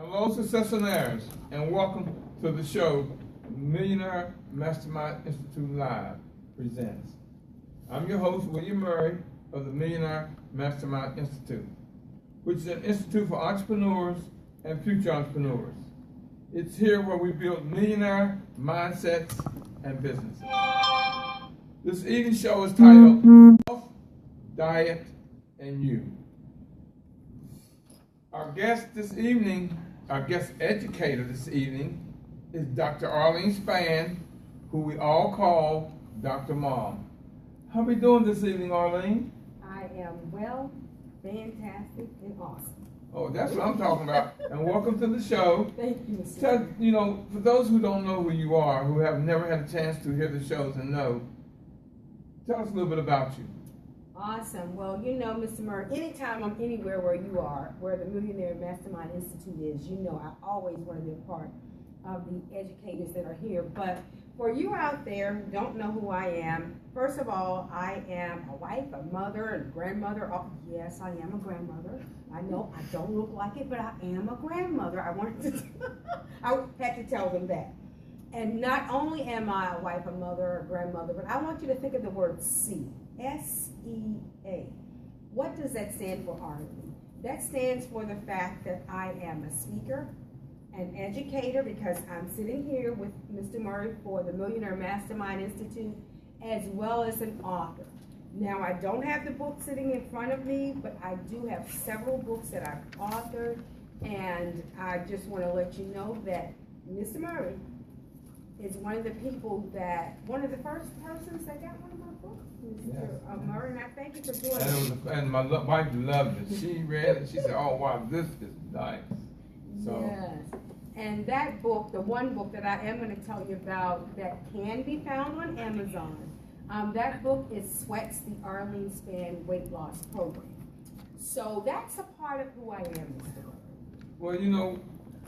Hello, successionaires, and welcome to the show Millionaire Mastermind Institute Live presents. I'm your host, William Murray of the Millionaire Mastermind Institute, which is an institute for entrepreneurs and future entrepreneurs. It's here where we build millionaire mindsets and businesses. This evening show is titled Health, Diet, and You. Our guest educator this evening is Dr. Arlene Spann, who we all call Dr. Mom. How are we doing this evening, Arlene? I am well, fantastic, and awesome. Oh, that's what I'm talking about. And welcome to the show. Thank you, sir. For those who don't know who you are, who have never had a chance to hear the shows and know, tell us a little bit about you. Awesome. Well, Mr. Murray, anytime I'm anywhere where you are, where the Millionaire Mastermind Institute is, I always want to be a part of the educators that are here. But for you out there who don't know who I am, first of all, I am a wife, a mother, and grandmother. Oh, yes, I am a grandmother. I know I don't look like it, but I am a grandmother. I had to tell them that. And not only am I a wife, a mother, a grandmother, but I want you to think of the word C. S-E-A. What does that stand for, Arlene? That stands for the fact that I am a speaker, an educator, because I'm sitting here with Mr. Murray for the Millionaire Mastermind Institute, as well as an author. Now, I don't have the book sitting in front of me, but I do have several books that I've authored, and I just want to let you know that Mr. Murray is one of the first persons that got one of my books, Mr. Murray, and I thank you for doing it. And my wife loved it. She read it. She said, "Oh wow, this is nice." So. Yes, and that book, the one book that I am going to tell you about that can be found on Amazon, that book is Sweats, the Arlene Spann Weight Loss Program. So that's a part of who I am, Mr. Murray. Well,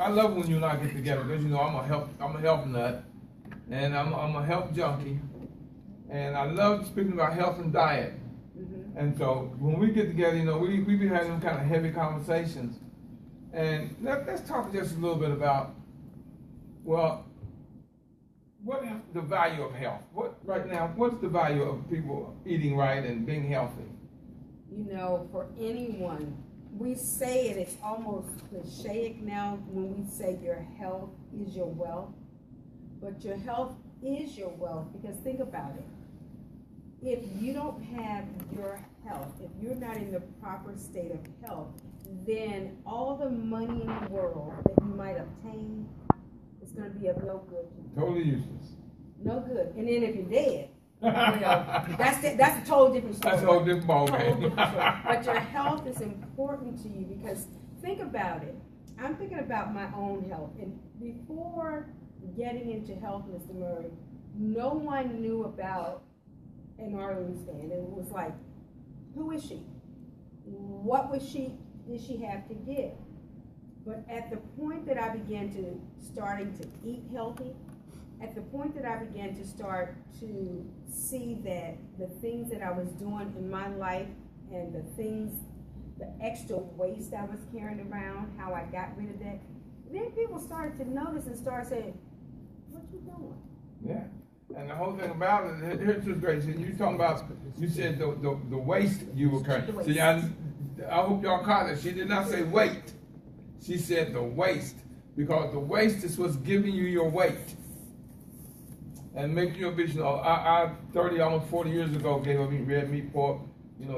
I love when you and I get together because I'm a health nut. And I'm a health junkie, and I love speaking about health and diet. Mm-hmm. And so when we get together, we be having kind of heavy conversations. And let's talk just a little bit about, what is the value of health? What's the value of people eating right and being healthy? For anyone, we say it, it's almost cliche now when we say your health is your wealth. But your health is your wealth, because think about it. If you don't have your health, if you're not in the proper state of health, then all the money in the world that you might obtain is going to be of no good to you. Totally useless. No good. And then if you're dead, that's a totally different story. That's a whole different ballgame. But your health is important to you, because think about it. I'm thinking about my own health. And before getting into health, Mr. Murray, no one knew about an Arlene Spann. And it was like, who is she? What did she have to give? But at the point that I began to starting to eat healthy, at the point that I began to start to see that the things that I was doing in my life and the extra waste I was carrying around, how I got rid of that, then people started to notice and start saying, "What you doing?" Yeah, and the whole thing about it, here's what's great. You said the waste you were carrying. See, I hope y'all caught that. She did not say weight. She said the waste, because the waste is what's giving you your weight and making you obese. I 30, almost 40 years ago gave up eating red meat, pork,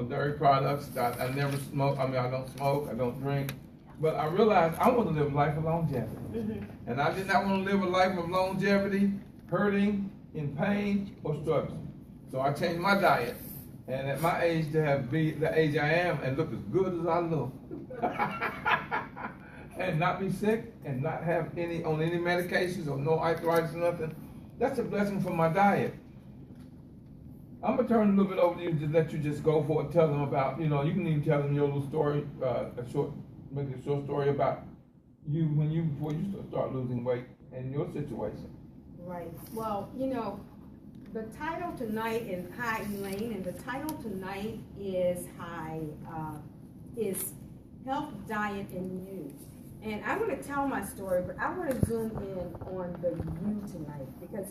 dairy products. I never smoke. I don't smoke. I don't drink. But I realized I want to live a life of longevity. Mm-hmm. And I did not want to live a life of longevity, hurting, in pain, or struggling. So I changed my diet. And at my age, to be the age I am and look as good as I look, and not be sick, and not have any medications or no arthritis or nothing, that's a blessing for my diet. I'm going to turn a little bit over to you to let you just go for it, tell them about, you can even tell them your little story, make a short story about you before you start losing weight and your situation. Right. Well, the title tonight is Hi Elaine, and the title tonight is Health, Diet, and You. And I'm going to tell my story, but I want to zoom in on the you tonight because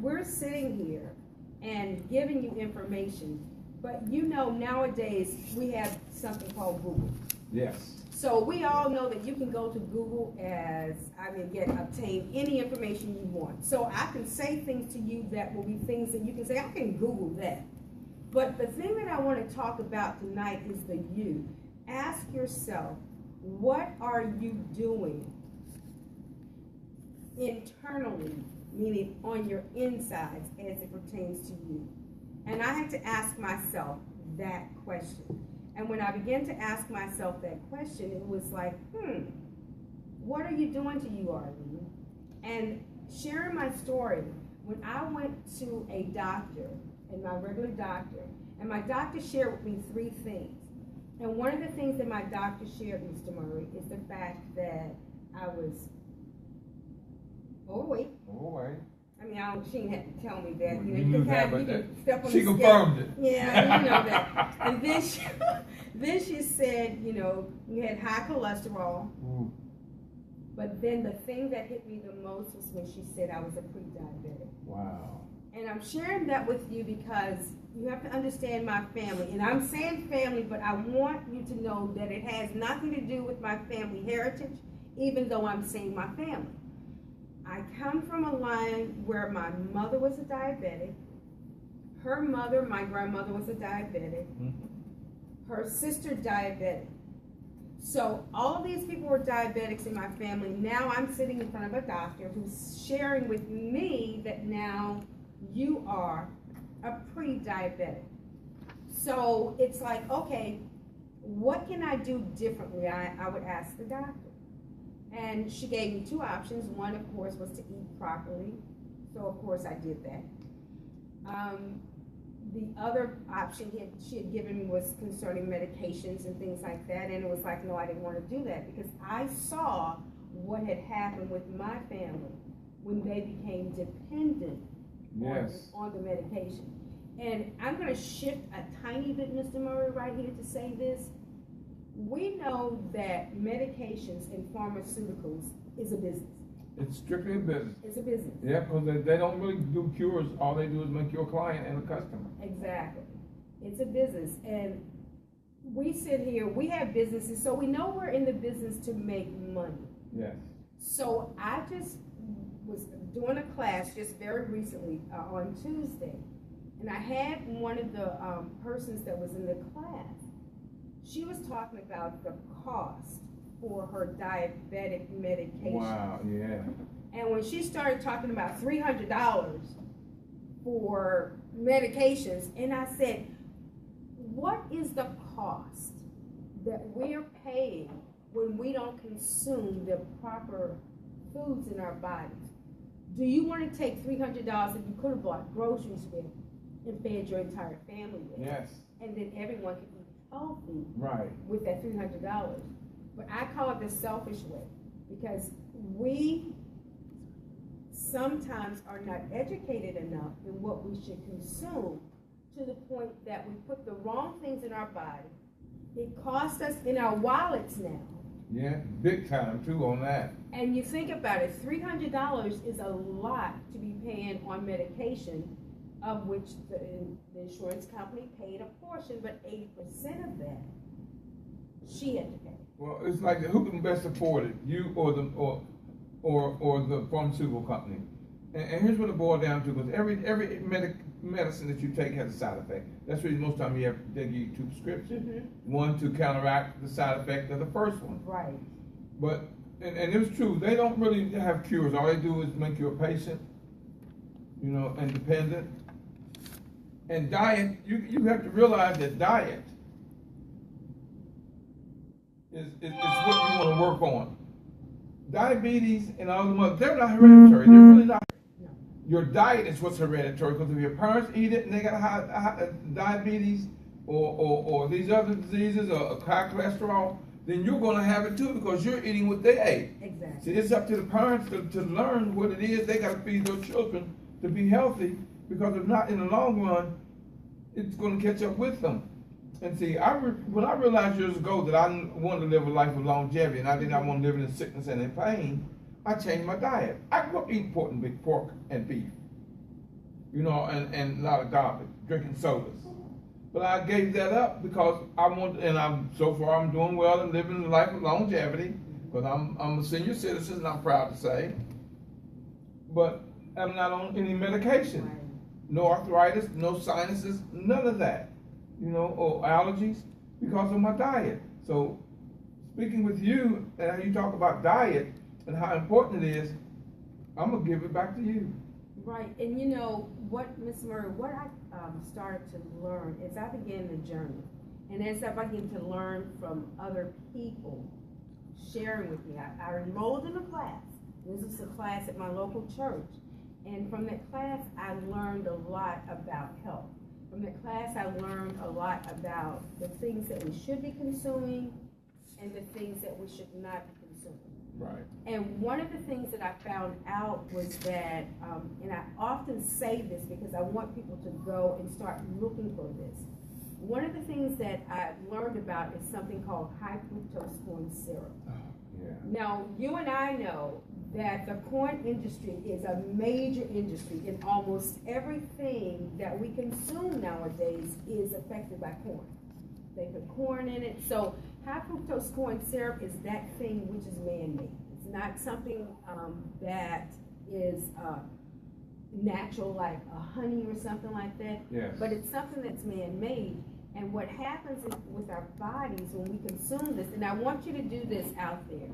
we're sitting here and giving you information. But you know, nowadays we have something called Google. Yes. So we all know that you can go to Google obtain any information you want. So I can say things to you that will be things that you can say, I can Google that. But the thing that I want to talk about tonight is the you. Ask yourself, what are you doing internally, meaning on your insides as it pertains to you? And I had to ask myself that question. And when I began to ask myself that question, it was like, what are you doing to you, Arlene? And sharing my story, when I went to a doctor, and my regular doctor, and my doctor shared with me 3 things. And one of the things that my doctor shared, Mr. Murray, is the fact that I was overweight. I mean, she didn't have to tell me that. You know, you can step on she the confirmed scale. it. Yeah, you know that. And then she said, you know, you had high cholesterol. Ooh. But then the thing that hit me the most was when she said I was a pre-diabetic. Wow. And I'm sharing that with you because you have to understand my family. And I'm saying family, but I want you to know that it has nothing to do with my family heritage, even though I'm saying my family. I come from a line where my mother was a diabetic. Her mother, my grandmother, was a diabetic. Her sister, diabetic. So all of these people were diabetics in my family. Now I'm sitting in front of a doctor who's sharing with me that now you are a pre-diabetic. So it's like, okay, what can I do differently? I would ask the doctor. And she gave me 2 options. One, of course, was to eat properly. So, of course, I did that. The other option she had given me was concerning medications and things like that. And it was like, no, I didn't want to do that because I saw what had happened with my family when they became dependent on the medication. And I'm going to shift a tiny bit, Mr. Murray, right here to say this. We know that medications and pharmaceuticals is a business. It's strictly a business. It's a business. Yeah, because they don't really do cures. All they do is make you a client and a customer. Exactly. It's a business. And we sit here, we have businesses, so we know we're in the business to make money. Yes. So I just was doing a class just very recently on Tuesday. And I had one of the persons that was in the class. She was talking about the cost for her diabetic medication. Wow, yeah. And when she started talking about $300 for medications, and I said, what is the cost that we're paying when we don't consume the proper foods in our bodies? Do you want to take $300 that you could have bought groceries with and fed your entire family with? Yes. And then everyone could eat healthy with that $300. But I call it the selfish way because we sometimes are not educated enough in what we should consume to the point that we put the wrong things in our body. It costs us in our wallets now. Yeah, big time too on that. And you think about it, $300 is a lot to be paying on medication, of which the insurance company paid a portion, but 80% of that she had to pay. Well, it's like who can best afford it, you or the pharmaceutical company? And here's what it boils down to: because every medicine that you take has a side effect. That's the reason most time they give you 2 prescriptions, one to counteract the side effect of the first one. Right. But and it's true, they don't really have cures. All they do is make you a patient, and dependent. And diet, you have to realize that diet is what you want to work on. Diabetes and all the others, they're not hereditary. They're really not. No. Your diet is what's hereditary, because if your parents eat it and they got high diabetes or these other diseases or high cholesterol, then you're going to have it too because you're eating what they ate. Exactly. See, it's up to the parents to learn what it is. They got to feed their children to be healthy, because if not, in the long run, it's going to catch up with them. And see, when I realized years ago that I wanted to live a life of longevity and I did not want to live in sickness and in pain, I changed my diet. I grew up eating pork and beef, you know, and a lot of garbage, drinking sodas. But I gave that up because I wanted, and so far I'm doing well and living a life of longevity. But I'm a senior citizen, and I'm proud to say. But I'm not on any medication, no arthritis, no sinuses, none of that, you know, or allergies because of my diet. So speaking with you and how you talk about diet and how important it is, I'm gonna give it back to you. Right, and you know what, Ms. Murray, what I started to learn as I began the journey, and as I began to learn from other people sharing with me, I enrolled in a class. This is a class at my local church, and from that class I learned a lot about health. From that class I learned a lot about the things that we should be consuming and the things that we should not be consuming. Right. And one of the things that I found out was that, and I often say this because I want people to go and start looking for this. One of the things that I learned about is something called high fructose corn syrup. Oh, yeah. Now, you and I know that the corn industry is a major industry, and almost everything that we consume nowadays is affected by corn. They put corn in it. So high fructose corn syrup is that thing which is man-made. It's not something that is natural, like a honey or something like that. Yes. But it's something that's man-made. And what happens with our bodies when we consume this, and I want you to do this out there.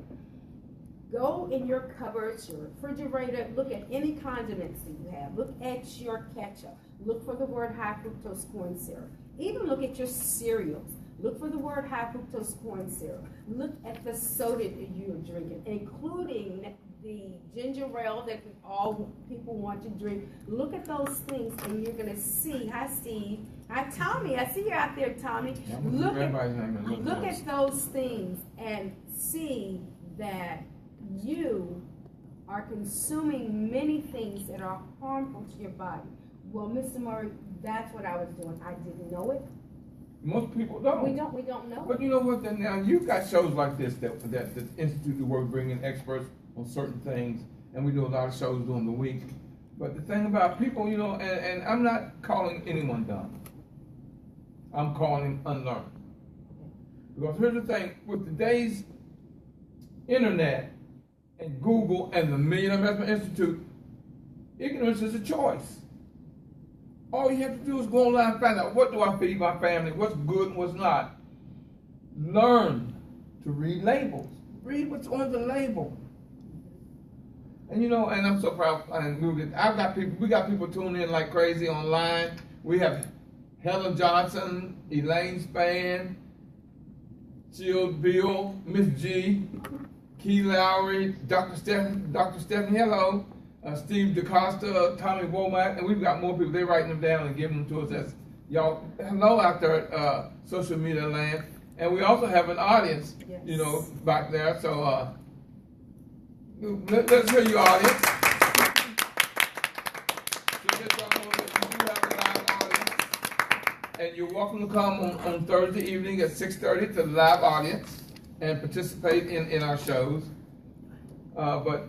Go in your cupboards, your refrigerator, look at any condiments that you have. Look at your ketchup. Look for the word high fructose corn syrup. Even look at your cereals. Look for the word high fructose corn syrup. Look at the soda that you are drinking, including the ginger ale that all people want to drink. Look at those things, and you're going to see. Hi, Steve. Hi, Tommy. I see you out there, Tommy. Look at those things and see that you are consuming many things that are harmful to your body. Well, Mr. Murray, that's what I was doing. I didn't know it. Most people don't. We don't know. But you know what? Then now you've got shows like this that the institute where we bring in experts on certain things, and we do a lot of shows during the week. But the thing about people, you know, and I'm not calling anyone dumb. I'm calling unlearned. Because here's the thing: with today's internet and Google and the Millionaire Investment Institute, ignorance is a choice. All you have to do is go online and find out, what do I feed my family, what's good and what's not. Learn to read labels. Read what's on the label. And you know, and I'm so proud, we got people tuning in like crazy online. We have Helen Johnson, Elaine Spann, Jill Bill, Miss G, Key Lowry, Dr. Stephanie, hello. Steve DaCosta, Tommy Womack, and we've got more people. They're writing them down and giving them to us as y'all hello out there at social media land. And we also have an audience, yes, you know, back there. So let's hear your audience. So let y'all know that we do have a live audience. And you're welcome to come on Thursday evening at 6:30 to the live audience and participate in our shows. But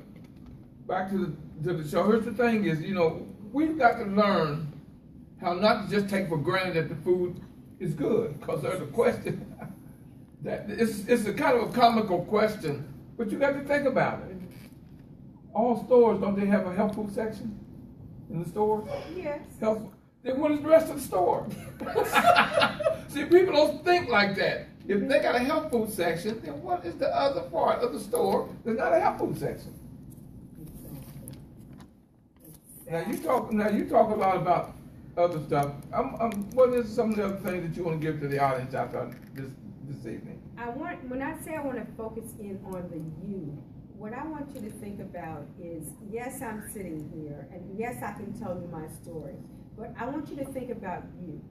back to the show. Here's the thing is, you know, we've got to learn how not to just take for granted that the food is good, because there's a question that it's a kind of a comical question, but you got to think about it. All stores, don't they have a health food section in the store? Yes. Health. Then what is the rest of the store? See, people don't think like that. If they got a health food section, then what is the other part of the store that's not a health food section? Now you talk a lot about other stuff. What is some of the other things that you want to give to the audience after this evening? When I say I want to focus in on the you, what I want you to think about is, yes, I'm sitting here, and yes, I can tell you my story, but I want you to think about you.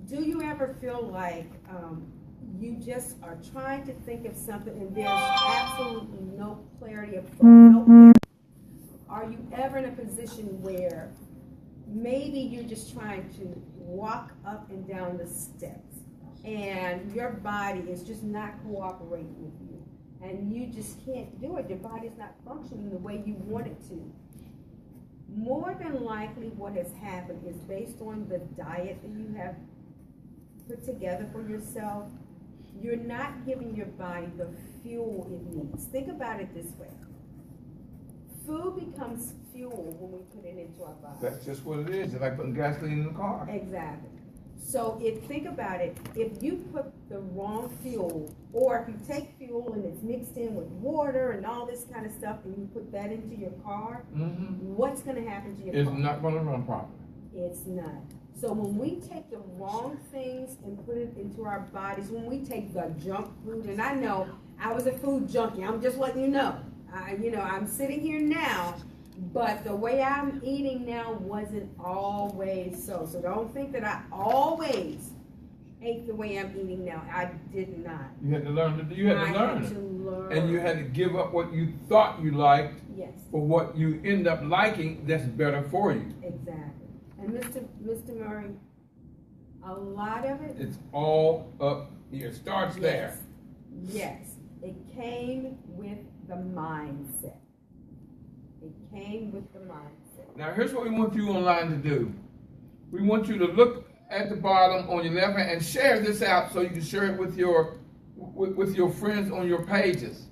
Do you ever feel like you just are trying to think of something and there's absolutely no clarity of thought, no clarity? Are you ever in a position where maybe you're just trying to walk up and down the steps and your body is just not cooperating with you, and you just can't do it. Your body's not functioning the way you want it to. More than likely what has happened is based on the diet that you have put together for yourself. You're not giving your body the fuel it needs. Think about it this way. Food becomes fuel when we put it into our body. That's just what it is. It's like putting gasoline in the car. Exactly. So think about it, if you put the wrong fuel, or if you take fuel and it's mixed in with water and all this kind of stuff, and you put that into your car, what's going to happen to your car? It's not going to run properly. It's not. So when we take the wrong things and put it into our bodies, when we take the junk food, and I know I was a food junkie, I'm just letting you know. I'm sitting here now, but the way I'm eating now wasn't always so. So don't think that I always ate the way I'm eating now. I did not. You had to learn. I had to learn. And you had to give up what you thought you liked for what you end up liking that's better for you. Exactly. And Mr. Murray, a lot of it. It's all up here. It starts there. Yes. It came with the mindset. It came with the mindset. Now here's what we want you online to do. We want you to look at the bottom on your left hand and share this out so you can share it with your friends on your pages.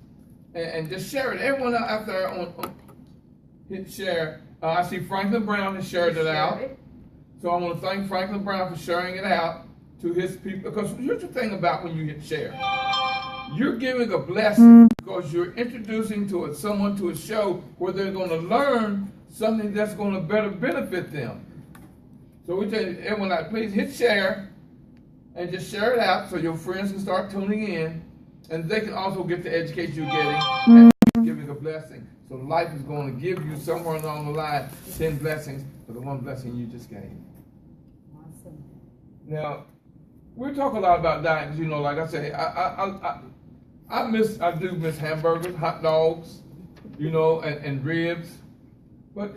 And just share it. Everyone out there hit share. I see Franklin Brown has shared it out. So I want to thank Franklin Brown for sharing it out to his people. Because here's the thing about when you hit share. You're giving a blessing because you're introducing someone to a show where they're going to learn something that's going to better benefit them. So we tell you, everyone, please hit share and just share it out so your friends can start tuning in, and they can also get the education you're getting and giving a blessing. So life is going to give you somewhere along the line 10 blessings for the one blessing you just gave. Awesome. Now, we talk a lot about diet. Like I say, I do miss hamburgers, hot dogs, and ribs. But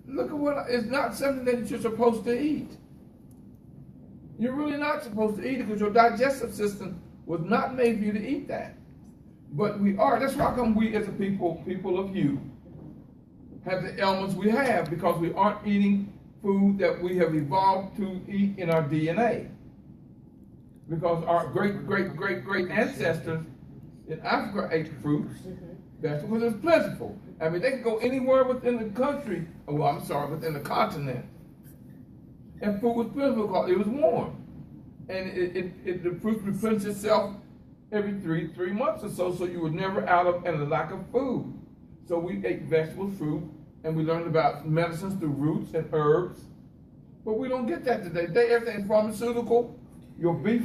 look at it's not something that you're supposed to eat. You're really not supposed to eat it because your digestive system was not made for you to eat that. But we are. That's why come we as a people of you, have the ailments we have because we aren't eating food that we have evolved to eat in our DNA. Because our great ancestors in Africa ate fruits, vegetables, it's plentiful. I mean, they can go anywhere within the country, within the continent, and food was plentiful because it was warm. And the fruit replenished itself every three months or so you were never out of and a lack of food. So we ate vegetables, fruit, and we learned about medicines through roots and herbs. But we don't get that today. Everything's pharmaceutical. Your beef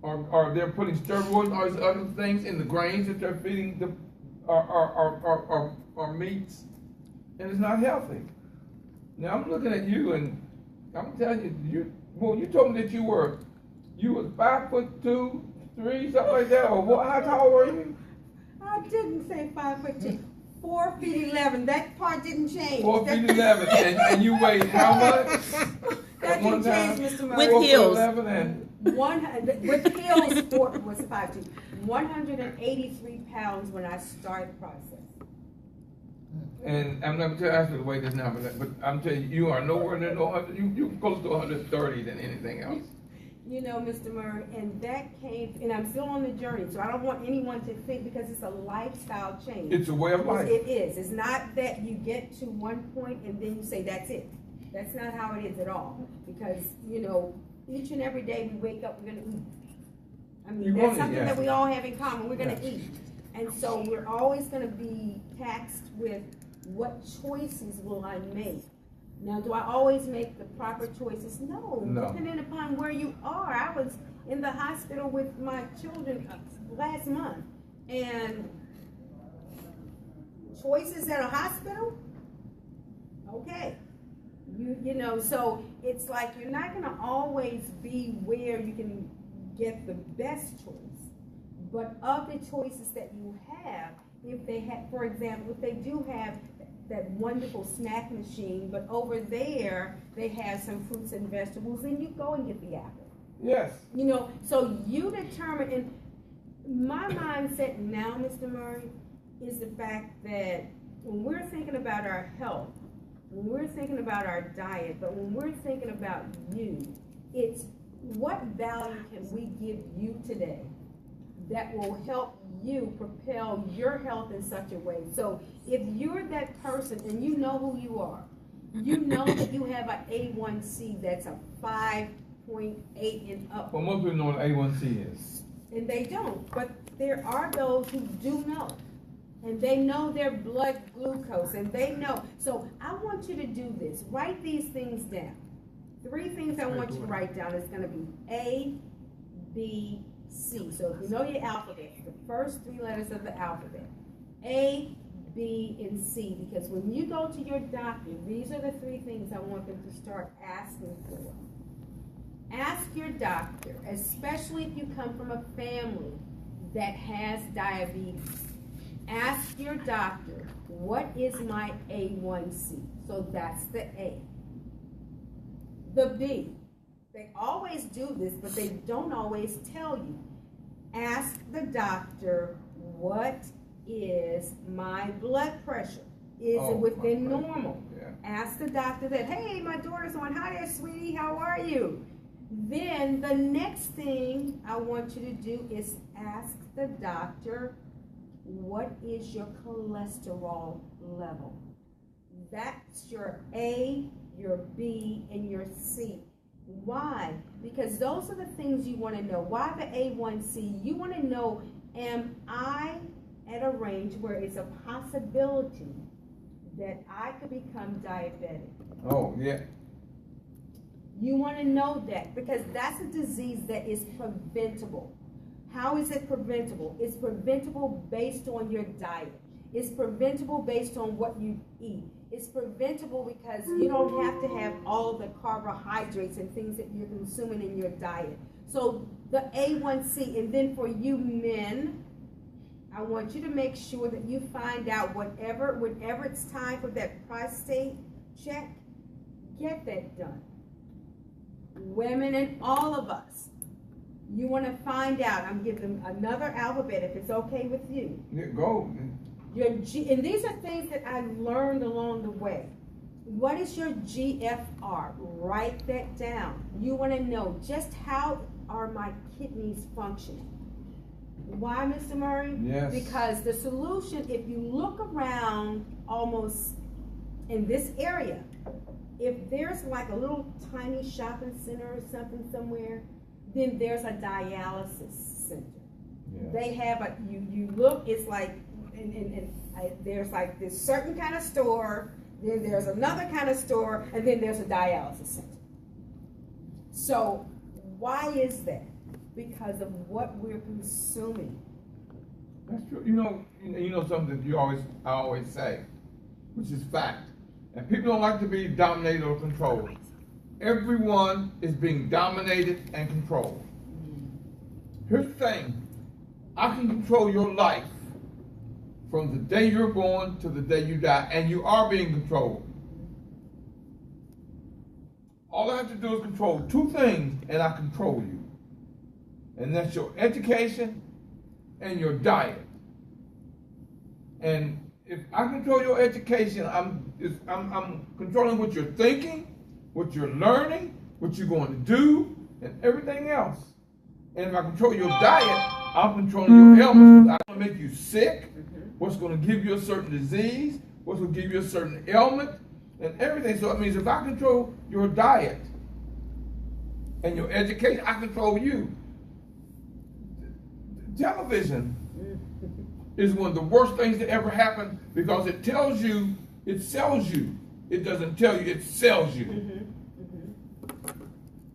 or they're putting steroids and all these other things in the grains that they're feeding our meats, and it's not healthy. Now I'm looking at you, and I'm telling you, you told me that you was 5'2", 3", something like that, or what? How tall were you? I didn't say 5'2". 4 feet 11. That part didn't change. 4 feet 11, and you weighed how much? That didn't change, Mr. Murray. With heels. 11 and with heels, was 5'2". 183 pounds when I started the process. And I'm not going to ask you to weigh this now, but I'm telling you, you are nowhere near 100. You're close to 130 than anything else. Mr. Murray, and that came, and I'm still on the journey, so I don't want anyone to think, because it's a lifestyle change. It's a way of life. It is. It's not that you get to one point and then you say, that's it. That's not how it is at all. Because, each and every day we wake up, we're going to eat. I mean, that's something that we all have in common. We're going to eat. And so we're always going to be taxed with what choices will I make. Now, do I always make the proper choices? No. Depending upon where you are. I was in the hospital with my children last month. And choices at a hospital? Okay. So it's like you're not going to always be where you can get the best choice. But of the choices that you have, if they have, for example, if they do have that wonderful snack machine, but over there they have some fruits and vegetables, then you go and get the apple. Yes. You know, so you determine, and my mindset now, Mr. Murray, is the fact that when we're thinking about our health, when we're thinking about our diet, but when we're thinking about you, it's what value can we give you today that will help you propel your health in such a way. So if you're that person and you know who you are, you know that you have an A1C that's a 5.8 and up. Well, most people know what A1C is. And they don't, but there are those who do know. And they know their blood glucose, and they know. So I want you to do this. Write these things down. 3 things I want you to write down. It's going to be A, B, C. So if you know your alphabet, the first 3 letters of the alphabet. A, B, and C. Because when you go to your doctor, these are the 3 things I want them to start asking for. Ask your doctor, especially if you come from a family that has diabetes. Ask your doctor, what is my A1C? So that's the A. The B, they always do this, but they don't always tell you. Ask the doctor, what is my blood pressure? Is it within normal? Yeah. Ask the doctor that, hey, my daughter's on. Hi there, sweetie, how are you? Then the next thing I want you to do is ask the doctor, what is your cholesterol level? That's your A, your B, and your C. Why? Because those are the things you want to know. Why the A1C? You want to know, am I at a range where it's a possibility that I could become diabetic? Oh, yeah. You want to know that because that's a disease that is preventable. How is it preventable? It's preventable based on your diet. It's preventable based on what you eat. It's preventable because you don't have to have all of the carbohydrates and things that you're consuming in your diet. So the A1C, and then for you men, I want you to make sure that you find out whenever it's time for that prostate check, get that done. Women and all of us, you want to find out. I'm giving them another alphabet if it's okay with you. Yeah, go. Your G, and these are things that I learned along the way. What is your GFR? Write that down. You want to know just how are my kidneys functioning. Why, Mr. Murray? Yes. Because the solution, if you look around almost in this area, if there's like a little tiny shopping center or something somewhere, then there's a dialysis center. Yes. They have a, you look, it's like, there's like this certain kind of store, then there's another kind of store, and then there's a dialysis center. So why is that? Because of what we're consuming. That's true. You know something I always say, which is fact. And people don't like to be dominated or controlled. Everyone is being dominated and controlled. Here's the thing. I can control your life from the day you're born to the day you die, and you are being controlled. All I have to do is control 2 things, and I control you. And that's your education and your diet. And if I control your education, I'm controlling what you're thinking, what you're learning, what you're going to do, and everything else. And if I control your diet, I'm controlling your ailments. I'm going to make you sick, what's going to give you a certain disease, what's going to give you a certain ailment, and everything. So it means if I control your diet and your education, I control you. Television is one of the worst things that ever happened because it tells you, it sells you. It doesn't tell you, it sells you.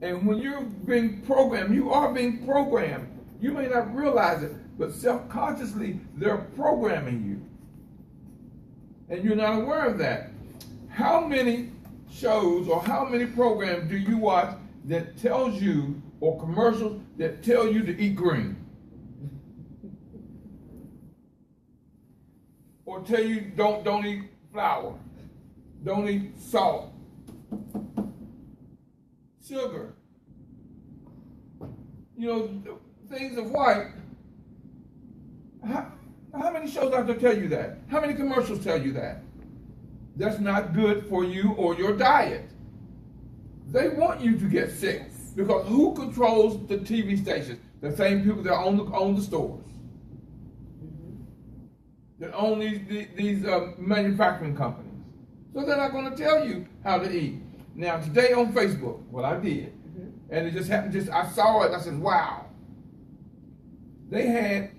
And when you're being programmed, you are being programmed. You may not realize it, but self-consciously, they're programming you. And you're not aware of that. How many shows or how many programs do you watch that tells you, or commercials that tell you to eat green? Or tell you don't eat flour, don't eat salt, sugar. you know, things of white. How many shows out there tell you that? How many commercials tell you that? That's not good for you or your diet. They want you to get sick because who controls the TV stations? The same people that own the stores, that own these manufacturing companies. So they're not going to tell you how to eat. Now today on Facebook, what I did, and it just happened. I saw it. And I said, "Wow!" They had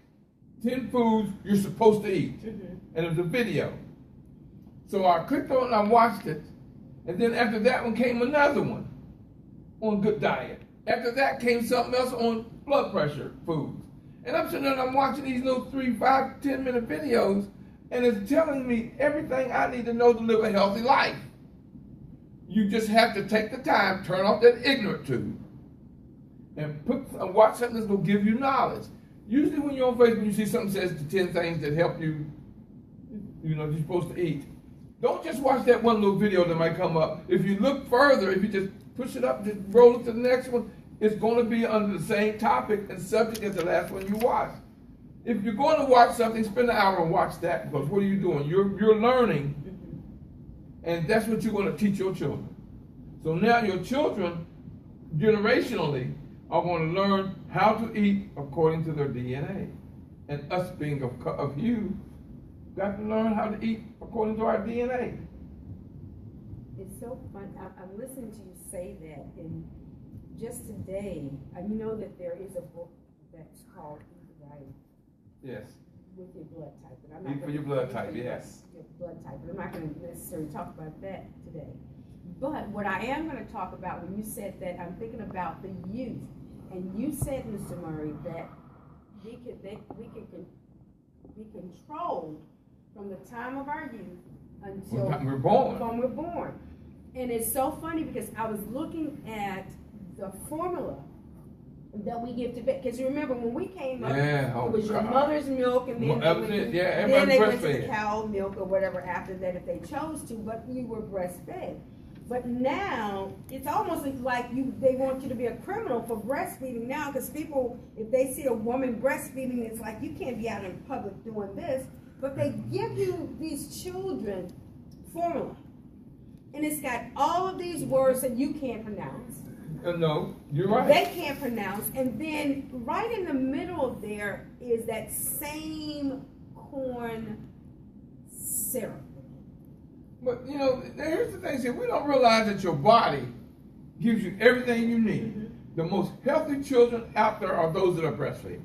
10 foods you're supposed to eat, and it was a video. So I clicked on it and I watched it, and then after that one came another one on good diet. After that came something else on blood pressure foods. And I'm sitting there and I'm watching these little 3, 5, 10-minute videos, and it's telling me everything I need to know to live a healthy life. You just have to take the time, turn off that ignorant tube, and watch something that's going to give you knowledge. Usually when you're on Facebook, you see something that says the 10 things that help you, you know, you're supposed to eat. Don't just watch that one little video that might come up. If you look further, if you just push it up, just roll it to the next one, it's going to be under the same topic and subject as the last one you watched. If you're going to watch something, spend an hour and watch that, because what are you doing? You're learning, and that's what you're going to teach your children. So now your children, generationally, are going to learn how to eat according to their DNA. And us being of you, got to learn how to eat according to our DNA. It's so fun. I'm listening to you say that, and just today, you know that there is a book that's called Eat Right. Yes. With your blood type. And I'm Eat not for your blood type, yes. Your blood type, but I'm not going to necessarily talk about that today. But what I am going to talk about, when you said that, I'm thinking about the youth. And you said, Mr. Murray, that we can be controlled from the time of our youth until we're born. When we're born. And it's so funny because I was looking at the formula that we give to baby. Because you remember when we came up, it was your mother's milk, and then they went to the cow milk or whatever after that if they chose to, but you were breastfed. But now, it's almost like they want you to be a criminal for breastfeeding now, because people, if they see a woman breastfeeding, it's like, you can't be out in public doing this. But they give you these children formula. And it's got all of these words that you can't pronounce. No, you're right. They can't pronounce. And then right in the middle there is that same corn syrup. But, you know, here's the thing. See, we don't realize that your body gives you everything you need. The most healthy children out there are those that are breastfeeding.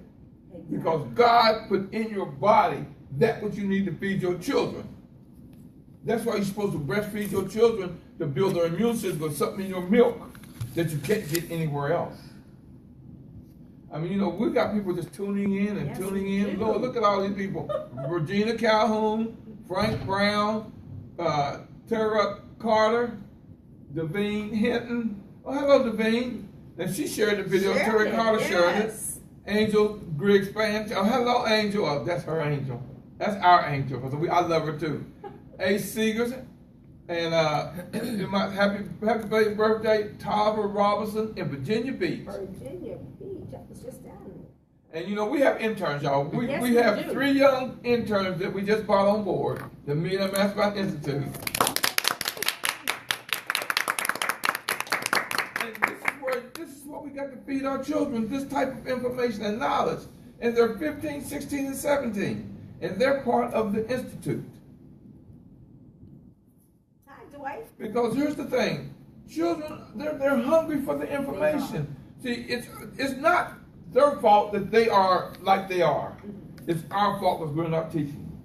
Exactly. Because God put in your body that what you need to feed your children. That's why you're supposed to breastfeed your children to build their immune system with something in your milk that you can't get anywhere else. I mean, you know, we got people just tuning in and tuning in. Lord, look at all these people. Regina Calhoun, Frank Brown, Tara Carter, Devine Hinton. Oh, hello, Devine. And she shared the video. Tara Carter shared it. Angel Griggs Spann. Oh, hello, Angel. Oh, that's her angel. That's our angel. Because I love her too. Ace Seegers. And my happy birthday, Tara Robinson in Virginia Beach. Virginia Beach. I was just down there. And you know, we have interns, y'all. We have 3 young interns that we just brought on board, the Millionaire Mastermind Institute. And this is what we got to feed our children, this type of information and knowledge. And they're 15, 16, and 17. And they're part of the Institute. Hi, Dwight. Because here's the thing. Children, they're hungry for the information. See, it's not their fault that they are like they are. It's our fault because we're not teaching them.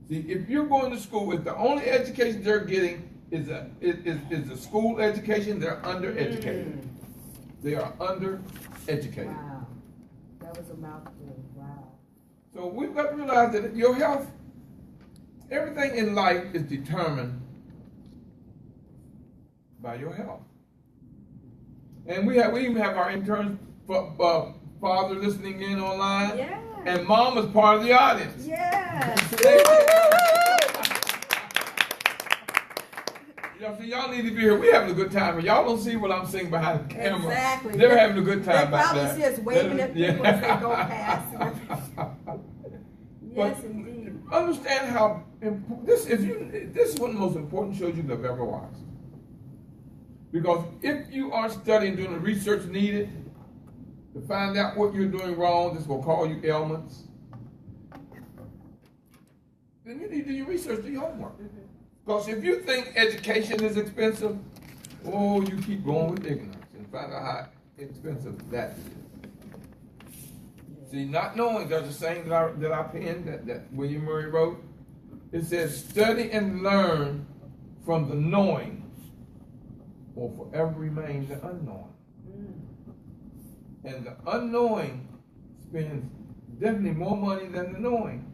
See, if you're going to school, if the only education they're getting is a school education, they're undereducated. They are undereducated. Wow. That was a mouthful. Wow. So we've got to realize that your health, everything in life is determined by your health. And we even have our interns, father listening in online. Yeah. And mom is part of the audience. Yes. Y'all see, y'all need to be here. We having a good time, and y'all don't see what I'm seeing behind the camera. Exactly. They're having a good time They back probably there. see us waving at people as they go past. Yes, But indeed. understand how this is one of the most important shows you have ever watched. Because if you are studying, doing the research needed to find out what you're doing wrong, this will call you ailments. Then you need to do your research, do your homework. Because if you think education is expensive, oh, you keep going with ignorance and find out how expensive that is. See, not knowing, there's a saying that I penned that William Murray wrote. It says, study and learn from the knowing, or forever remain the unknowing. And the unknowing spends definitely more money than the knowing.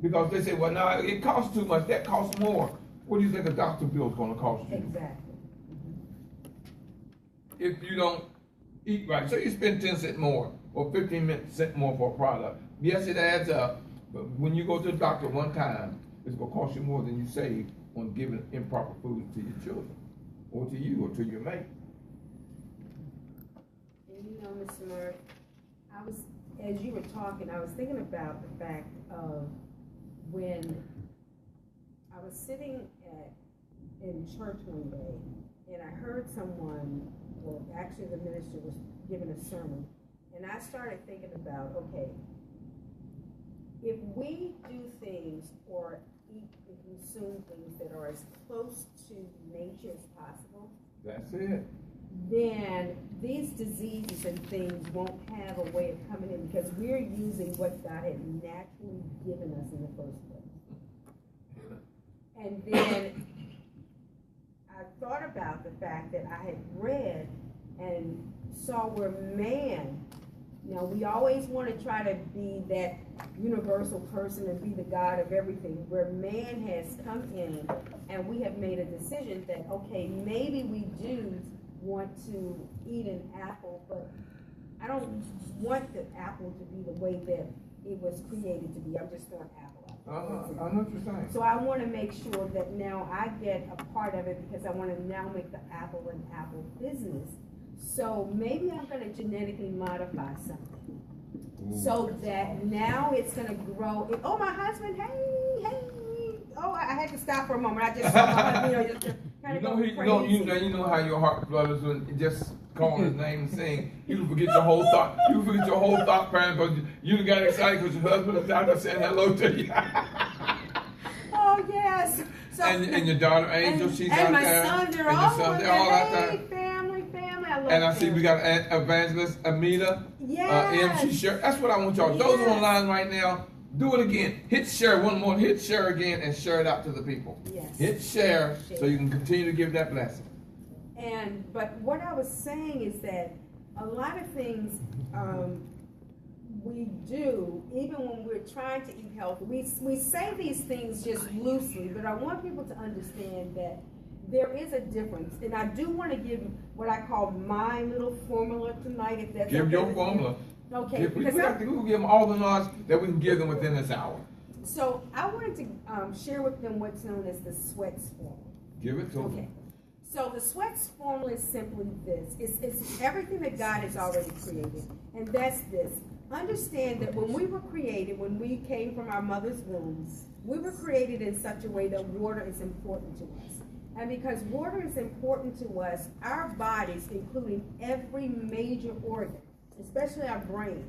Because they say, well, now it costs too much, that costs more. What do you think a doctor bill is going to cost you? Exactly. If you don't eat right. So you spend 10 cents more or 15 cents more for a product. Yes, it adds up, but when you go to the doctor one time, it's going to cost you more than you save on giving improper food to your children or to you or to your mate. And you know, Mr. Murray, as you were talking, I was thinking about the fact of when I was sitting in church one day, and I heard someone, well, actually the minister was giving a sermon, and I started thinking about, okay, if we do things or eat and consume things that are as close to nature as possible, That's it. then these diseases and things won't have a way of coming in because we're using what God had naturally given us in the first place. And then I thought about the fact that I had read and saw where man, now we always want to try to be that universal person and be the God of everything, where man has come in and we have made a decision that, okay, maybe we do want to eat an apple, but I don't want the apple to be the way that it was created to be. I'm just throwing apple out. I know what you're saying. So I want to make sure that now I get a part of it because I want to now make the apple an apple business. So maybe I'm going to genetically modify something. So that now it's going to grow. Oh, my husband, hey. Oh, I had to stop for a moment. I just saw my husband, just kind of go crazy. You know how your heart flutters when you just call his name and sing. You can forget your whole thought. You can forget your whole thought pattern because you got excited because your husband is out there saying hello to you. Oh, yes. So, and your daughter Angel, she's out there. And my son, they're all out there. Hey, family. I love and I see them. we got Evangelist Amita. Yes. MC Share. That's what I want y'all. Those are online right now. Do it again. Hit share one more. Hit share again and share it out to the people. Yes. Hit share so you can continue to give that blessing. But what I was saying is that a lot of things we do, even when we're trying to eat healthy, we say these things just loosely, but I want people to understand that there is a difference. And I do want to give what I call my little formula tonight, if that's Give okay your with formula. you. Okay. We have to give them all the knowledge that we can give them within this hour. So I wanted to share with them what's known as the sweats formula. Give it to them. Okay. So the sweats formula is simply this. It's everything that God has already created. And that's this. Understand that when we were created, when we came from our mother's womb, we were created in such a way that water is important to us. And because water is important to us, our bodies, including every major organ, especially our brain,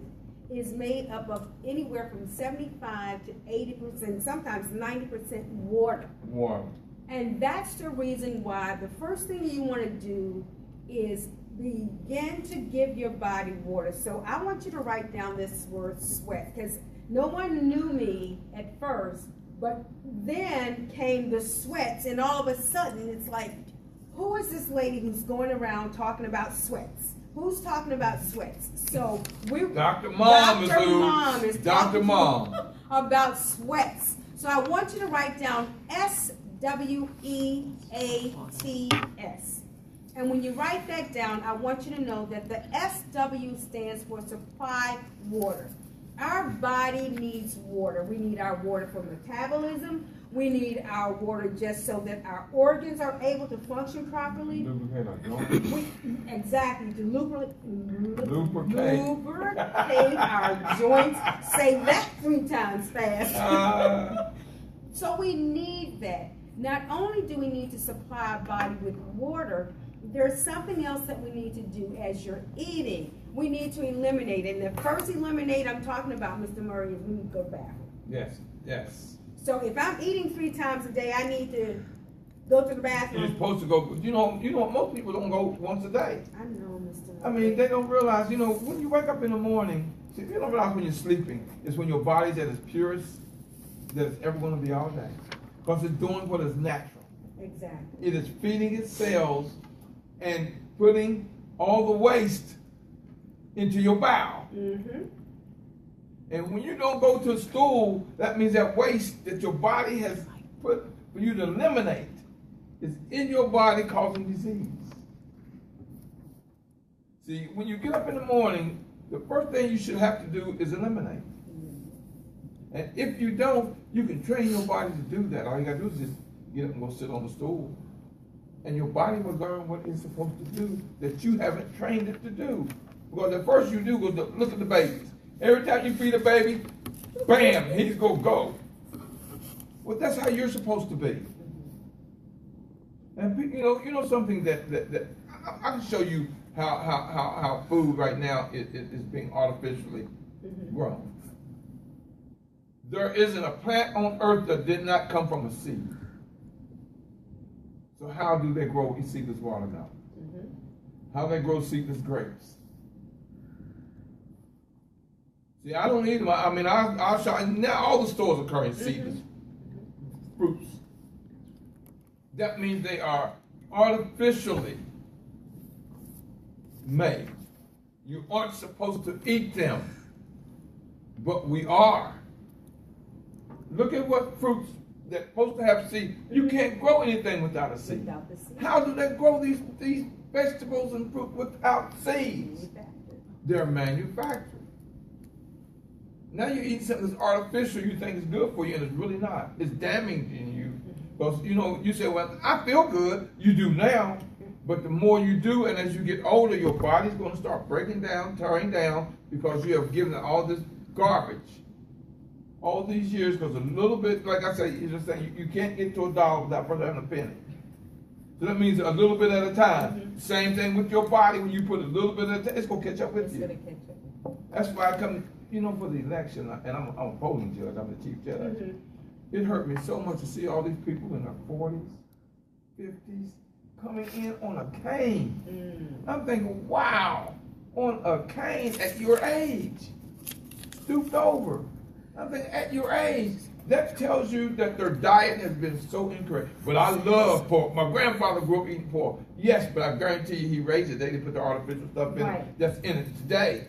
is made up of anywhere from 75 to 80%, sometimes 90% water. Water. And that's the reason why the first thing you want to do is begin to give your body water. So I want you to write down this word sweat, because no one knew me at first, but then came the sweats, and all of a sudden it's like, who is this lady who's going around talking about sweats? Who's talking about sweats? So Dr. Mom is Dr. talking Mom about sweats. So I want you to write down SWEATS. And when you write that down, I want you to know that the SW stands for supply water. Our body needs water. We need our water for metabolism. We need our water just so that our organs are able to function properly. Lubricate our joints. Exactly, to lubricate Lubricate. our joints. Say that 3 times fast. So we need that. Not only do we need to supply our body with water, there's something else that we need to do as you're eating. We need to eliminate. And the first eliminate I'm talking about, Mr. Murray, is we need to go to the bathroom. Yes, yes. So if I'm eating 3 times a day, I need to go to the bathroom. You're supposed to go, you know, most people don't go once a day. I know, Mr. Murray. I mean, they don't realize, you know, when you wake up in the morning, see, you don't realize when you're sleeping, it's when your body's at its purest that it's ever going to be all day. Because it's doing what is natural. Exactly. It is feeding its cells and putting all the waste into your bowel. Mm-hmm. And when you don't go to stool, that means that waste that your body has put for you to eliminate is in your body causing disease. See, when you get up in the morning, the first thing you should have to do is eliminate. And if you don't, you can train your body to do that. All you gotta do is just get up and go sit on the stool. And your body will learn what it's supposed to do that you haven't trained it to do. Because the first you do is look at the babies. Every time you feed a baby, bam, he's gonna go. Well, that's how you're supposed to be. And you know something that I can show you how food right now is being artificially grown. There isn't a plant on earth that did not come from a seed. So how do they grow seedless watermelon? How do they grow seedless grapes? See, I don't need them. I mean, I'll show you. Now all the stores are carrying seedless fruits. That means they are artificially made. You aren't supposed to eat them, but we are. Look at what fruits that's supposed to have seed. You can't grow anything without a seed. Without the seed. How do they grow these vegetables and fruit without seeds? They're manufactured. Now you eat something that's artificial, you think it's good for you, and it's really not. It's damaging you. Because, you know, you say, well, I feel good. You do now. But the more you do, and as you get older, your body's going to start breaking down, tearing down, because you have given it all this garbage. All these years, because a little bit, like I say, you're just saying, you can't get to $1 without first having a penny. So that means a little bit at a time. Same thing with your body. When you put a little bit at a time, it's going to catch up with you. That's why I come, you know, for the election, and I'm a polling judge, I'm the chief judge. It hurt me so much to see all these people in their 40s, 50s, coming in on a cane. I'm thinking, wow, on a cane at your age, stooped over. I'm thinking, at your age, that tells you that their diet has been so incorrect. But I love pork. My grandfather grew up eating pork. Yes, but I guarantee you he raised it. They didn't put the artificial stuff in it that's in it today.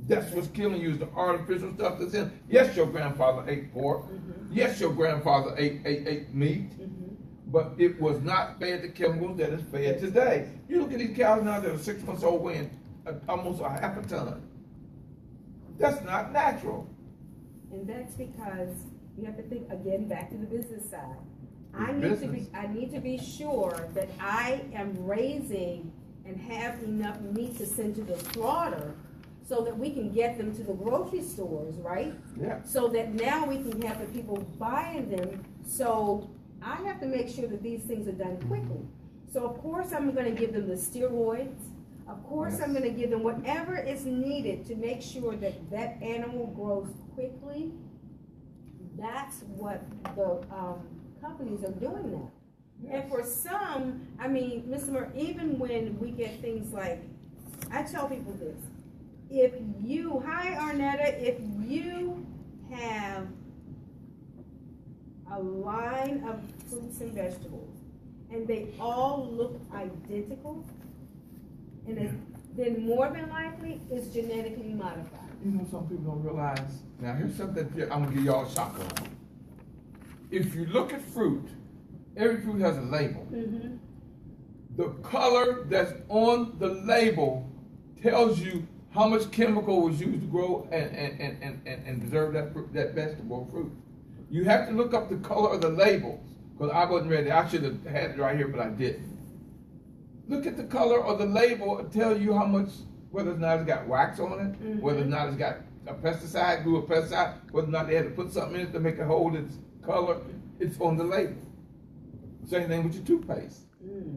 That's what's killing you is the artificial stuff that's in it. Yes, your grandfather ate pork. Yes, your grandfather ate meat. But it was not fed the chemicals that is fed today. You look at these cows now that are 6 months old weighing almost a half a ton. That's not natural. And that's because you have to think again back to the business side. I need to be sure that I am raising and have enough meat to send to the slaughter so that we can get them to the grocery stores, right? Yeah. So that now we can have the people buying them. So I have to make sure that these things are done quickly. So of course I'm going to give them the steroids. Of course I'm going to give them whatever is needed to make sure that that animal grows quickly. That's what the companies are doing now. And for some, I mean, Mr. Murray, even when we get things like, I tell people this, if you, hi Arnetta, if you have a line of fruits and vegetables and they all look identical, and then more than likely it's genetically modified. You know, some people don't realize. Now, here's something I'm gonna give y'all a shock on. If you look at fruit, every fruit has a label. The color that's on the label tells you how much chemical was used to grow and preserve that vegetable or fruit. You have to look up the color of the labels, because I wasn't ready. I should have had it right here, but I didn't. Look at the color of the label and tell you how much, whether or not it's got wax on it, whether or not it's got a pesticide, glue a pesticide, whether or not they had to put something in it to make it hold its color. It's on the label. Same thing with your toothpaste.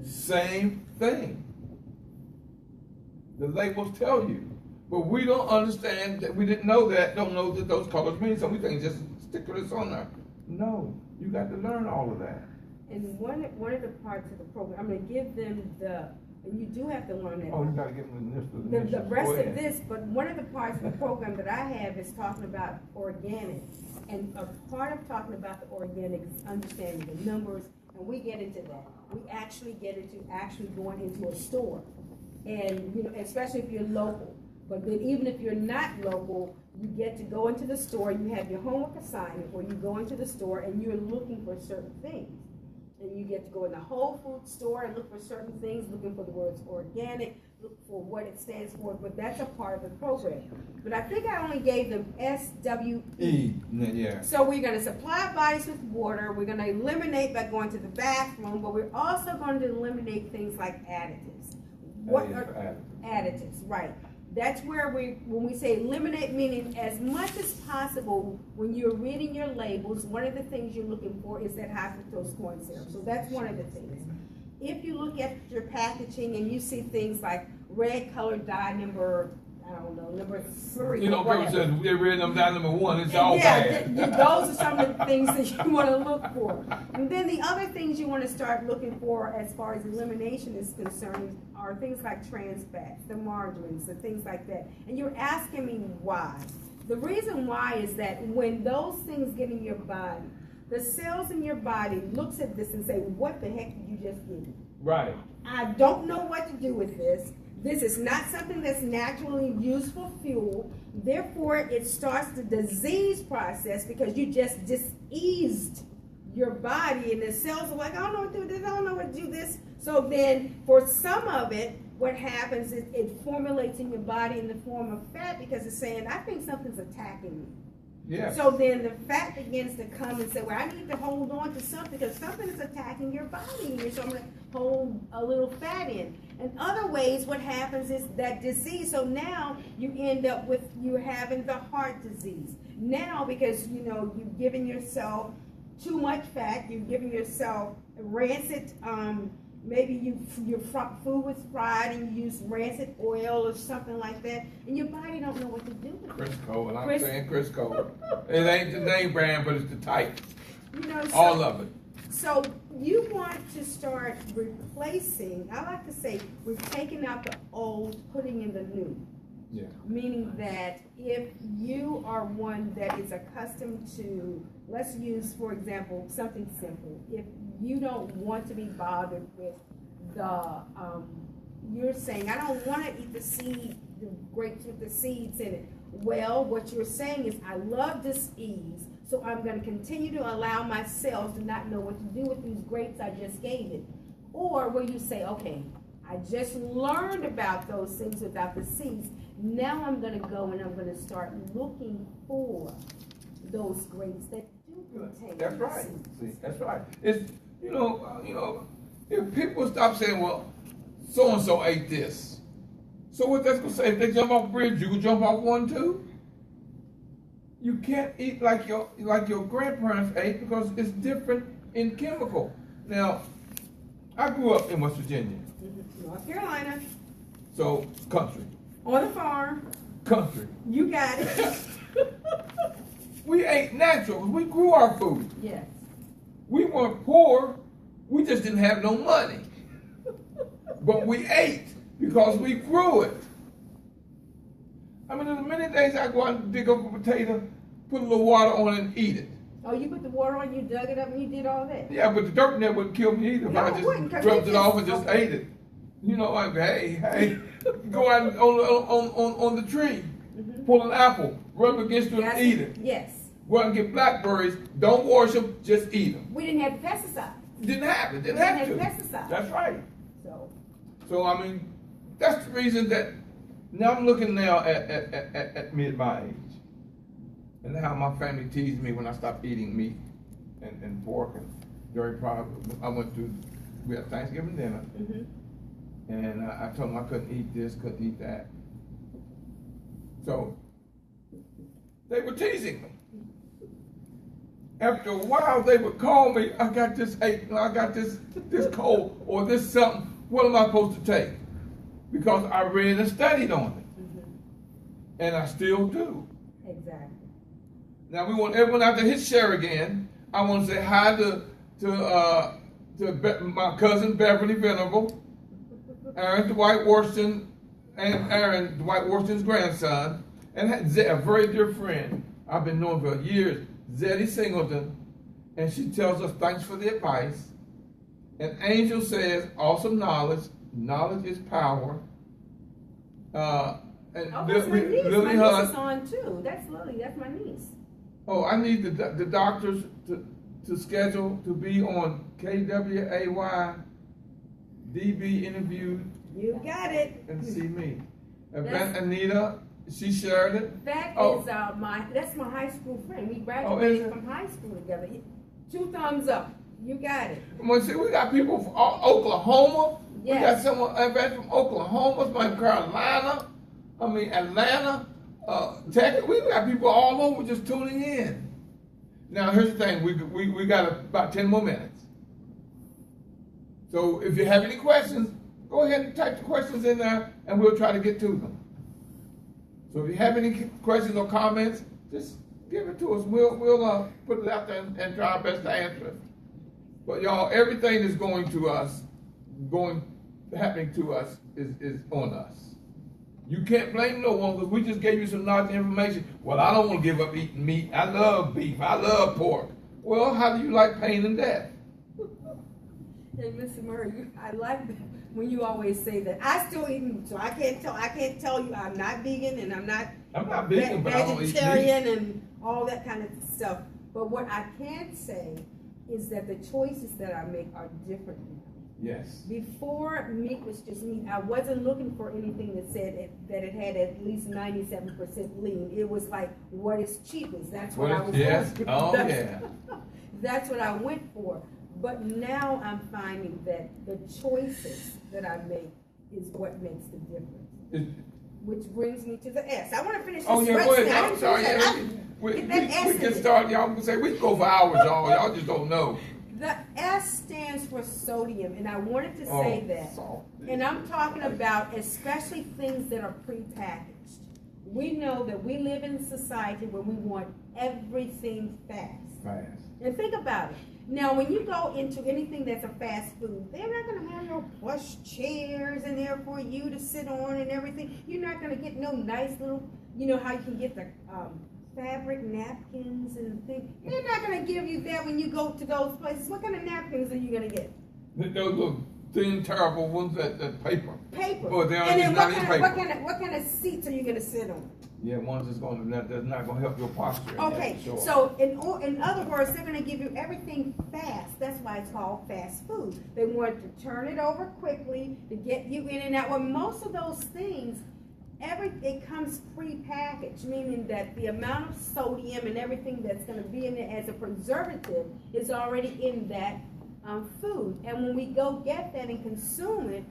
Same thing. The labels tell you. But we don't understand that, we didn't know that, don't know that those colors mean something. We think just stick this on there. No, you got to learn all of that. And one of the parts of the program, I'm going to give them and you do have to learn that. Oh, you got to give them the rest of this, but one of the parts of the program that I have is talking about organic. And a part of talking about the organic is understanding the numbers, and we get into that. We actually get into going into a store. And, you know, especially if you're local. But then even if you're not local, you get to go into the store, you have your homework assignment where you go into the store and you're looking for certain things. And you get to go in the Whole Foods store and look for certain things, looking for the words organic, look for what it stands for, but that's a part of the program. But I think I only gave them SWE. Yeah. So we're going to supply bodies with water, we're going to eliminate by going to the bathroom, but we're also going to eliminate things like additives. What are additives? Right. That's where when we say eliminate, meaning as much as possible, when you're reading your labels, one of the things you're looking for is that high fructose corn syrup. So that's one of the things. If you look at your packaging and you see things like red colored dye number 3. You know, people says they're red dye number 1, it's all bad. Those are some of the things that you want to look for. And then the other things you want to start looking for as far as elimination is concerned are things like trans fats, the margarines, the things like that. And you're asking me why. The reason why is that when those things get in your body, the cells in your body looks at this and say, what the heck did you just give me? Right. I don't know what to do with this. This is not something that's naturally used for fuel. Therefore, it starts the disease process because you just diseased your body, and the cells are like, I don't know what to do this, I don't know what to do this. So then for some of it, what happens is it formulates in your body in the form of fat because it's saying, I think something's attacking me. Yeah. So then the fat begins to come and say, well, I need to hold on to something because something is attacking your body here, so I'm going to hold a little fat in. In other ways, what happens is that disease, so now you end up with you having the heart disease. Now, because, you know, you've given yourself too much fat, you've given yourself rancid, maybe your food was fried and you used rancid oil or something like that, and your body don't know what to do with it. Crisco, and I'm saying Crisco. It ain't the name brand, but it's the type. You know, so, all of it. So you want to start replacing, I like to say, we've taken out the old, putting in the new. Yeah. Meaning that if you are one that is accustomed to, let's use, for example, something simple. If you don't want to be bothered with you're saying, I don't want to eat the grapes with the seeds in it. Well, what you're saying is, I love this ease, so I'm going to continue to allow my cells to not know what to do with these grapes I just gave it. Or where you say, okay, I just learned about those things without the seeds. Now I'm going to go and I'm going to start looking for those grapes that do contain That's right. seeds. See, that's right. It's you know, if people stop saying, well, so and so ate this, so what that's gonna say? If they jump off a bridge, you can jump off one too. You can't eat like your grandparents ate because it's different in chemical. Now, I grew up in West Virginia. North Carolina. So country. On the farm. Country. You got it. We ate natural. We grew our food. Yes. We weren't poor. We just didn't have no money. But we ate because we grew it. I mean, there's many days I go out and dig up a potato, put a little water on it and eat it. Oh, you put the water on, you dug it up, and you did all that? Yeah, but the dirt in there wouldn't kill me either if I just rubbed it off and just ate it. You know, like, hey, go out on the tree, pull an apple, rub it against it and eat it. Yes. Go out and get blackberries, don't wash them, just eat them. We didn't have the pesticide. Didn't have it, didn't We have didn't to. have pesticide. That's right. So I mean, that's the reason that now I'm looking now at mid my age. And how my family teased me when I stopped eating meat and pork and dairy products. I went to, we had Thanksgiving dinner, and I told them I couldn't eat this, couldn't eat that. So they were teasing me. After a while, they would call me, I got this ache, I got this cold, or this something. What am I supposed to take? Because I read and studied on it. And I still do. Exactly. Now we want everyone out to hit share again. I want to say hi to my cousin Beverly Venable, Aaron Dwight Washington, and Aaron Dwight Washington's grandson, and a very dear friend I've been knowing for years, Zeddy Singleton, and she tells us thanks for the advice. And Angel says awesome knowledge is power. And Oh, that's my niece. My niece is on too. That's Lily. That's my niece. Oh, I need the doctors to schedule to be on KWAY DB interviewed. You got it. And see me. Anita, she shared it. That is that's my high school friend. We graduated from high school together. 2 thumbs up. You got it. Well, see, we got people from Oklahoma. Yes. We got someone from Oklahoma, from Carolina. Atlanta, Texas. We got people all over just tuning in. Now, here's the thing. We got about 10 more minutes. So if you have any questions, go ahead and type the questions in there, and we'll try to get to them. So if you have any questions or comments, just give it to us. We'll put it out there and try our best to answer it. But y'all, everything that's happening to us is on us. You can't blame no one because we just gave you some knowledge and information. Well, I don't want to give up eating meat. I love beef. I love pork. Well, how do you like pain and death? Hey, Mr. Murray, I like that when you always say that. I still eat meat, so I can't tell you I'm not vegan and I'm not vegan, but I don't eat vegetarian and all that kind of stuff. But what I can say is that the choices that I make are different now. Yes. Before, meat was just meat. I wasn't looking for anything that said that it had at least 97% lean. It was like, what is cheapest? That's what I was looking for. Oh, yeah. That's what I went for. But now I'm finding that the choices that I make is what makes the difference. Which brings me to the S. I want to finish this. Oh, yeah, go ahead. I'm sorry. We can start. Y'all can say we can go for hours, y'all. Y'all just don't know. The S stands for sodium, and I wanted to say that. And I'm talking about especially things that are prepackaged. We know that we live in a society where we want everything fast. And think about it. Now, when you go into anything that's a fast food, they're not going to have no plush chairs in there for you to sit on and everything. You're not going to get no nice little, you know how you can get the fabric napkins and things. They're not going to give you that when you go to those places. What kind of napkins are you going to get? Those little thin, terrible ones that paper. Paper. Oh, they and then what kind of seats are you going to sit on? Yeah, ones that's not going to help your posture. Okay, sure. So in other words, they're going to give you everything fast. That's why it's called fast food. They want to turn it over quickly to get you in and out. Well, most of those things, it comes pre-packaged, meaning that the amount of sodium and everything that's going to be in it as a preservative is already in that food. And when we go get that and consume it,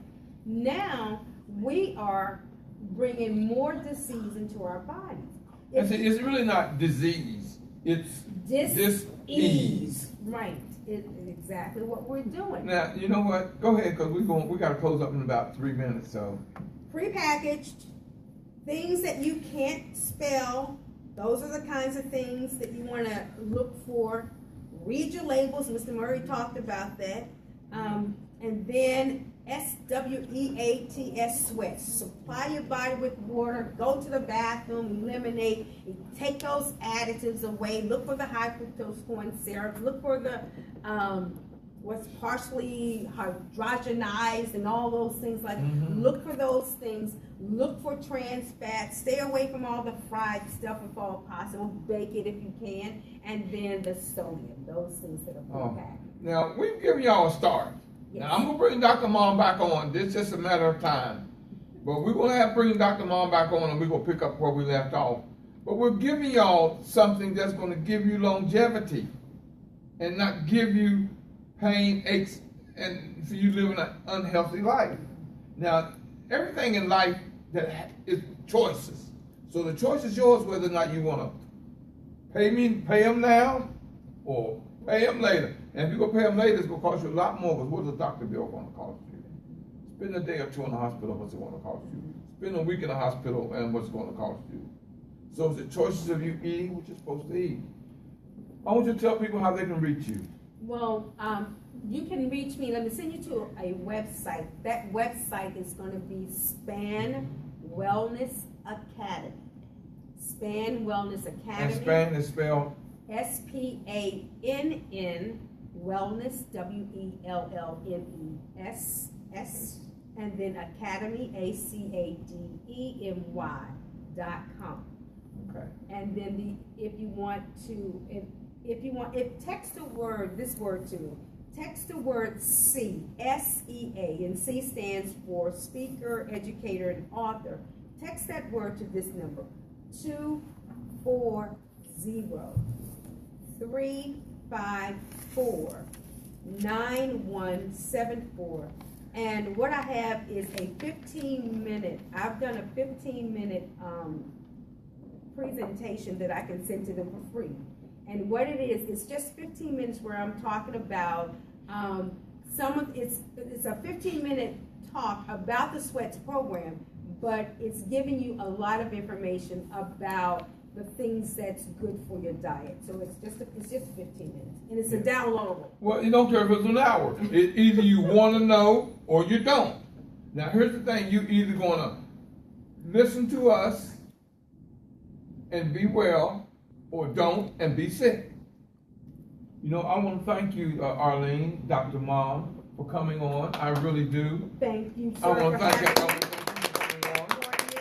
now we are bringing more disease into our bodies. It's really not disease. It's dis-ease. Right. It's exactly what we're doing. Now, you know what? Go ahead, because we got to close up in about 3 minutes. So, prepackaged things that you can't spell. Those are the kinds of things that you want to look for. Read your labels. Mr. Murray talked about that. And then SWEATS, sweat. Supply your body with water. Go to the bathroom. Eliminate. Take those additives away. Look for the high fructose corn syrup. Look for the what's partially hydrogenized and all those things. Like look for those things. Look for trans fats. Stay away from all the fried stuff if all possible. Bake it if you can. And then the sodium. Those things that are prepackaged. Now we've given y'all a start. Yes. Now, I'm going to bring Dr. Mom back on. This is just a matter of time. But we're going to bring Dr. Mom back on, and we're going to pick up where we left off. But we're giving y'all something that's going to give you longevity and not give you pain, aches, and for you living an unhealthy life. Now, everything in life that is choices. So the choice is yours whether or not you want to pay them now or pay them later. And if you're going to pay them later, it's going to cost you a lot more, because what's a doctor bill going to cost you? Spend a day or two in the hospital, what's it going to cost you? Spend a week in the hospital, and what's it going to cost you? So it's the choices of you eating what you're supposed to eat. I want you to tell people how they can reach you. Well, you can reach me. Let me send you to a website. That website is going to be Spann Wellness Academy. Spann Wellness Academy. And Spann is spelled SPANN Wellness, WELLNESS, and then Academy, ACADEMY.com. okay. And then if you want, text the word, this word to me. Text the word C, S-E-A, and C stands for speaker, educator, and author. Text that word to this number, 240-354-9174. And what I have is a 15-minute, I've done a 15-minute presentation that I can send to them for free. And what it is, it's just 15 minutes where I'm talking about it's a 15-minute talk about the SWEATS program, but it's giving you a lot of information about the things that's good for your diet. So it's just 15 minutes, and it's a downloadable. Well, you don't care if it's an hour. Either you want to know or you don't. Now, here's the thing. You either going to listen to us and be well, or don't and be sick. You know, I want to thank you, Arlene, Dr. Mom, for coming on. I really do. Thank you, sir. I want to thank you for coming on. You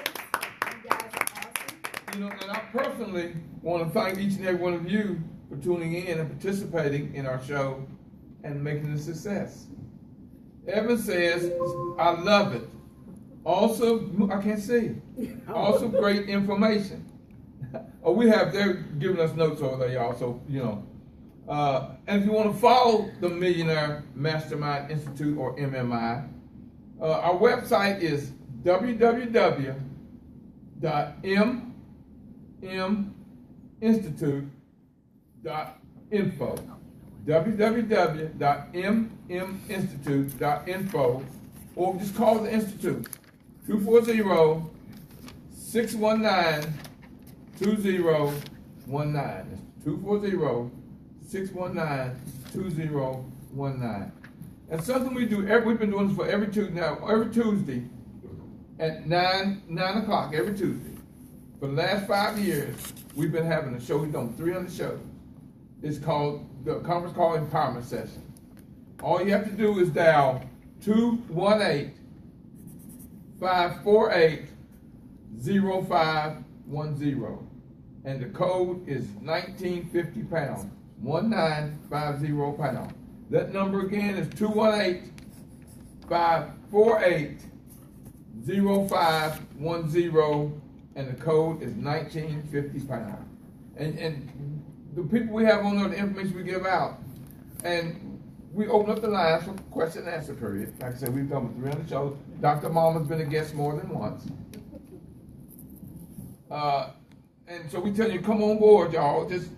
guys are awesome. You know, and I personally want to thank each and every one of you for tuning in and participating in our show and making it a success. Evan says, I love it. Also, I can't see. Also, great information. Oh, they're giving us notes over there, y'all, so, you know. And if you want to follow the Millionaire Mastermind Institute, or MMI, our website is www.mminstitute.info. www.mminstitute.info, or just call the Institute, 240-619-2019. It's 240-619-2019. And something we do, we've been doing this for every Tuesday at 9 o'clock, every Tuesday. For the last 5 years, we've been having a show. We've done 300 shows. It's called, the conference called Empowerment Session. All you have to do is dial 218-548-0510. And the code is 1950 pounds, 1950 pounds. That number again is 218-548-0510, and the code is 1950 pounds. And the people we have on there, the information we give out, and we open up the lines for question and answer period. Like I said, we've done 300 shows. Dr. Mom has been a guest more than once. And so we tell you, come on board, y'all. Just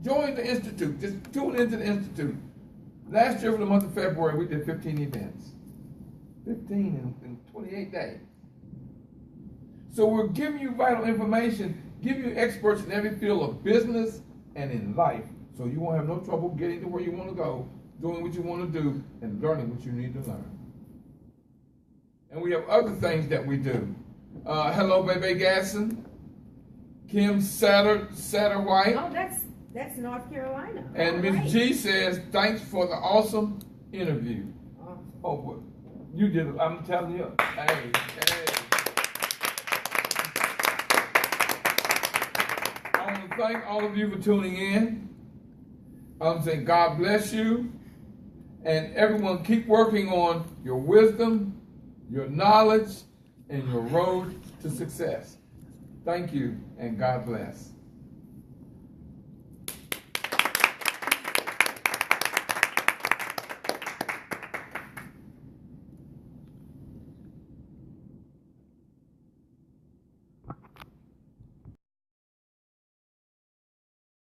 join the Institute. Just tune into the Institute. Last year, for the month of February, we did 15 events. 15 in 28 days. So we're giving you vital information, giving you experts in every field of business and in life, so you won't have no trouble getting to where you want to go, doing what you want to do, and learning what you need to learn. And we have other things that we do. Hello, Baby Gasson. Kim Satterwhite. Oh, that's North Carolina. And Miss G says, thanks for the awesome interview. Oh, well, you did it. I'm telling you. Hey. I want to thank all of you for tuning in. I'm saying God bless you. And everyone, keep working on your wisdom, your knowledge, and your road to success. Thank you, and God bless.